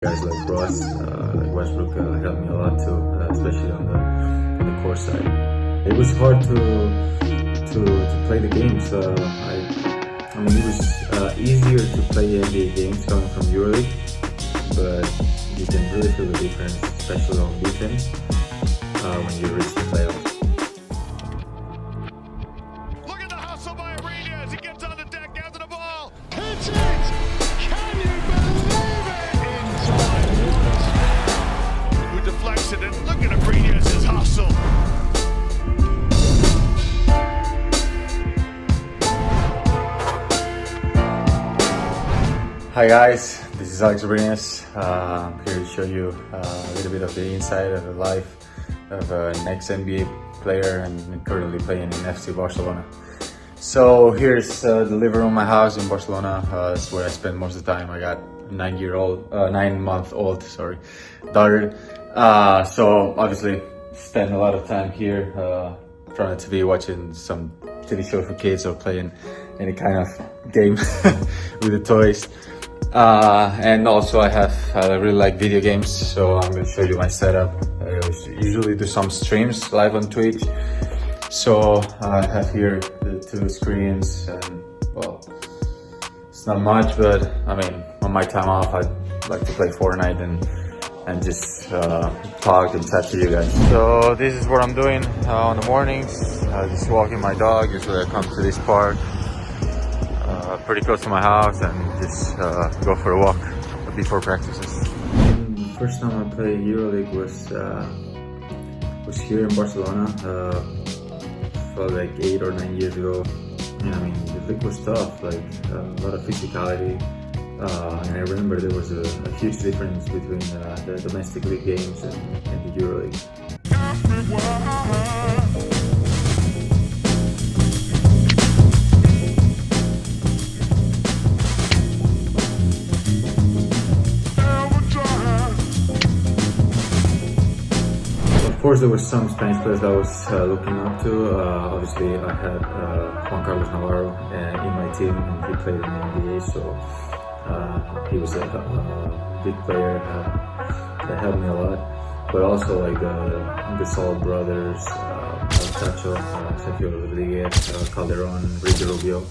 Guys like Ross, like Westbrook helped me a lot too, especially on the court side. It was hard to play the games. I mean, it was easier to play NBA games coming from EuroLeague, but you can really feel the difference, especially on defense, when you reach the playoffs. Look at the hustle by Abrines. He gets on the deck, gathers the ball. Hits it! Can you believe it? Inside. Who deflects it, and look at Abrines' hustle. Hi guys, this is Abrines. I'm here to show you a little bit of the inside of the life of an ex-NBA player and currently playing in FC Barcelona. So here's the living room of my house in Barcelona. It's where I spend most of the time. I got a 9-month-old daughter. So obviously spend a lot of time here trying to be watching some TV show for kids or playing any kind of game with the toys. And also I really like video games, so I'm going to show you my setup. I usually do some streams live on Twitch. So I have here the two screens, and well, it's not much, but I mean, on my time off I like to play Fortnite and just talk and chat to you guys. So this is what I'm doing on the mornings. Just walking my dog. Usually I come to this park pretty close to my house and just go for a walk before practices. The first time I played EuroLeague was here in Barcelona, felt like 8 or 9 years ago. And I mean, the league was tough, like a lot of physicality. And I remember there was a huge difference between the domestic league games and the EuroLeague. Of course, there were some Spanish players that I was looking up to. Obviously, I had Juan Carlos Navarro in my team, and he played in the NBA, so he was a big player that helped me a lot. But also like the Gasol brothers, Cacho, Sergio Rodriguez, Calderon, Ricky Rubio.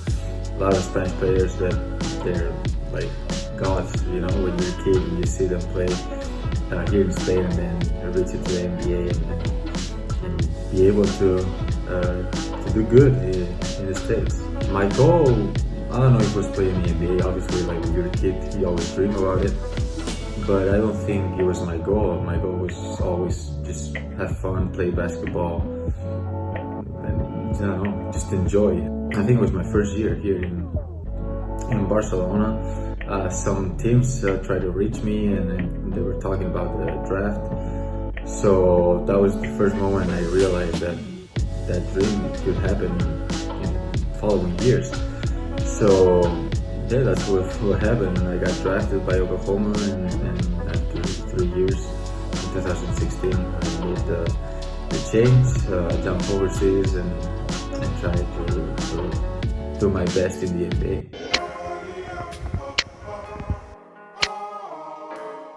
A lot of Spanish players that they're like gods, you know, when you're a kid and you see them play here in Spain and then reach it to the NBA and be able to do good in the States. My goal, I don't know if it was playing in the NBA. Obviously, like when you're a kid, you always dream about it. But I don't think it was my goal. My goal was always just have fun, play basketball, and you know, just enjoy it. I think it was my first year here in Barcelona. Some teams tried to reach me, and then they were talking about the draft. So that was the first moment I realized that dream could happen in following years. So yeah, that's what happened. I got drafted by Oklahoma, and after 3 years, in 2016, I made the change, jump overseas, and try to do my best in the NBA.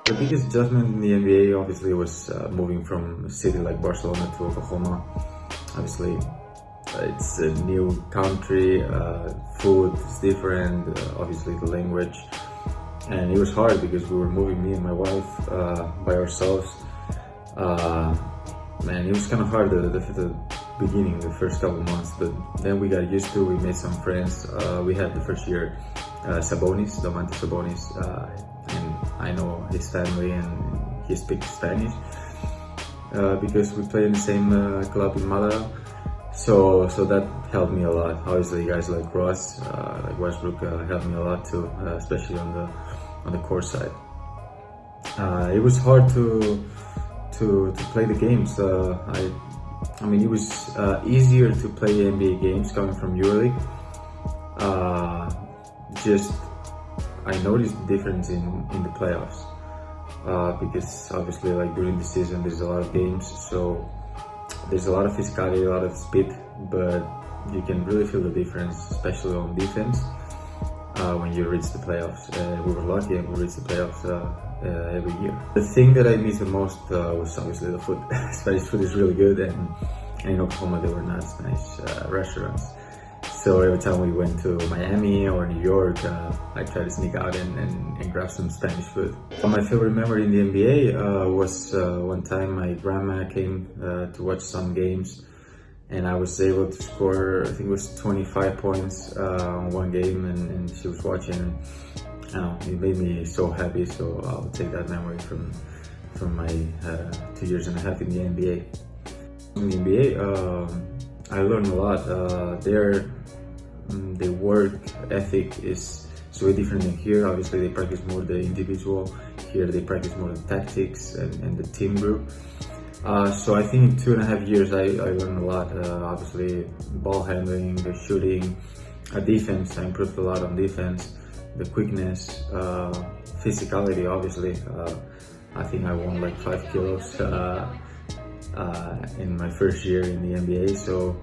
The biggest adjustment in the NBA obviously was moving from a city like Barcelona to Oklahoma. Obviously, it's a new country, food is different, obviously the language. And it was hard because we were moving, me and my wife, by ourselves. Man, it was kind of hard at the beginning, the first couple months, but then we got used to it, we made some friends. We had the first year Domantas Sabonis, and I know his family and he speaks Spanish because we play in the same club in Malaga. So that helped me a lot. Obviously, guys like Ross, like Westbrook helped me a lot too, especially on the court side. It was hard to play the games. I mean, it was easier to play NBA games coming from EuroLeague. I noticed the difference in the playoffs because obviously, like during the season, there's a lot of games, so there's a lot of physicality, a lot of speed, but you can really feel the difference, especially on defense, when you reach the playoffs. We were lucky and we reached the playoffs every year. The thing that I miss the most was obviously the food. Spanish food is really good, and in Oklahoma there were not Spanish restaurants. So every time we went to Miami or New York, I tried to sneak out and grab some Spanish food. My favorite memory in the NBA was one time my grandma came to watch some games, and I was able to score, I think it was 25 points on one game, and she was watching. I don't know, it made me so happy, so I'll take that memory from my 2.5 years in the NBA. In the NBA, I learned a lot. Their work ethic is way different than here. Obviously, they practice more the individual. Here, they practice more the tactics and the team group. So I think in 2.5 years, I learned a lot. Obviously, ball handling, the shooting, defense. I improved a lot on defense. The quickness, physicality, obviously. I think I won like 5 kilos in my first year in the NBA. So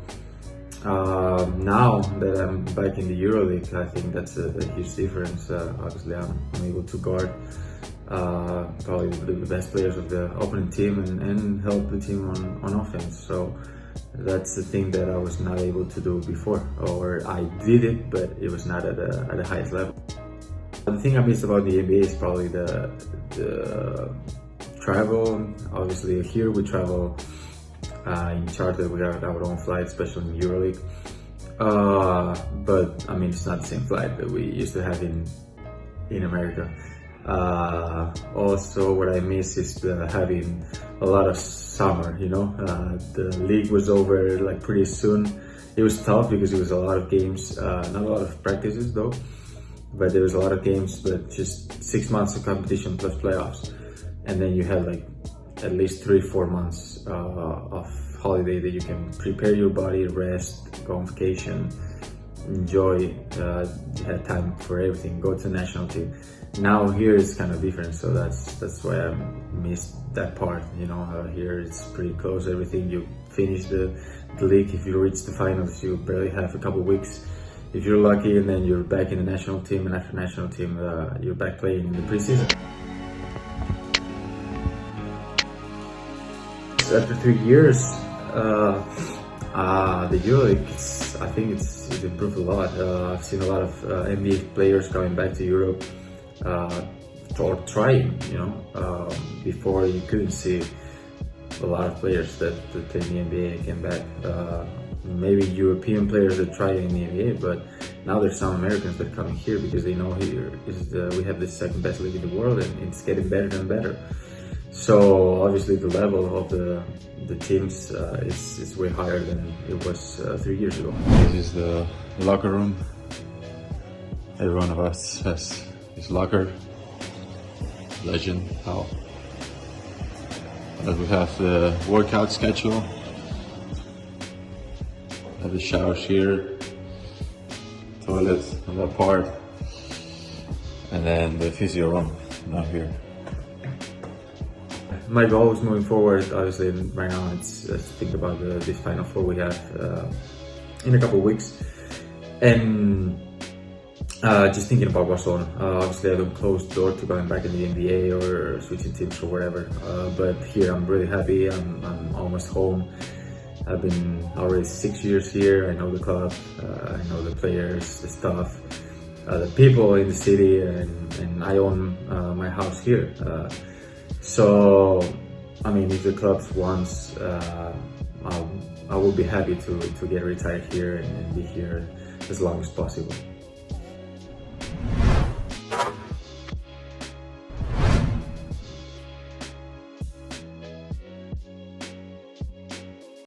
now that I'm back in the EuroLeague, I think that's a huge difference. Obviously, I'm able to guard probably the best players of the opponent team and help the team on offense. So that's the thing that I was not able to do before, or I did it, but it was not at the highest level. The thing I miss about the NBA is probably the travel. Obviously, here we travel in charter. We have our own flight, especially in EuroLeague. But I mean, it's not the same flight that we used to have in America. Also, what I miss is having a lot of summer. You know, the league was over like pretty soon. It was tough because it was a lot of games, not a lot of practices though. But there was a lot of games, but just 6 months of competition plus playoffs. And then you had like at least 3-4 months of holiday that you can prepare your body, rest, go on vacation, enjoy. You had time for everything, go to the national team. Now here it's kind of different, so that's why I missed that part. You know, here it's pretty close, everything. You finish the league, if you reach the finals, you barely have a couple of weeks. If you're lucky, and then you're back in the national team, and after national team, you're back playing in the preseason. After 3 years, the EuroLeague, I think it's improved a lot. I've seen a lot of NBA players coming back to Europe or trying. You know, before you couldn't see a lot of players that play in the NBA came back. Maybe European players that try in the NBA, but now there's some Americans that are coming here because they know here we have the second best league in the world, and it's getting better and better. So obviously the level of the teams is way higher than it was 3 years ago. This is the locker room. Every one of us has his locker. Legend how. We have the workout schedule. Have the showers here, toilet on that part, and then the physio room not here. My goal is moving forward. Obviously, right now it's think about this Final Four we have in a couple of weeks, and just thinking about Barcelona. Obviously, I don't close the door to going back in the NBA or switching teams or whatever. But here, I'm really happy. I'm almost home. I've been already 6 years here. I know the club, I know the players, the staff, the people in the city, and I own my house here. So, I mean, if the club wants, I will be happy to get retired here and be here as long as possible.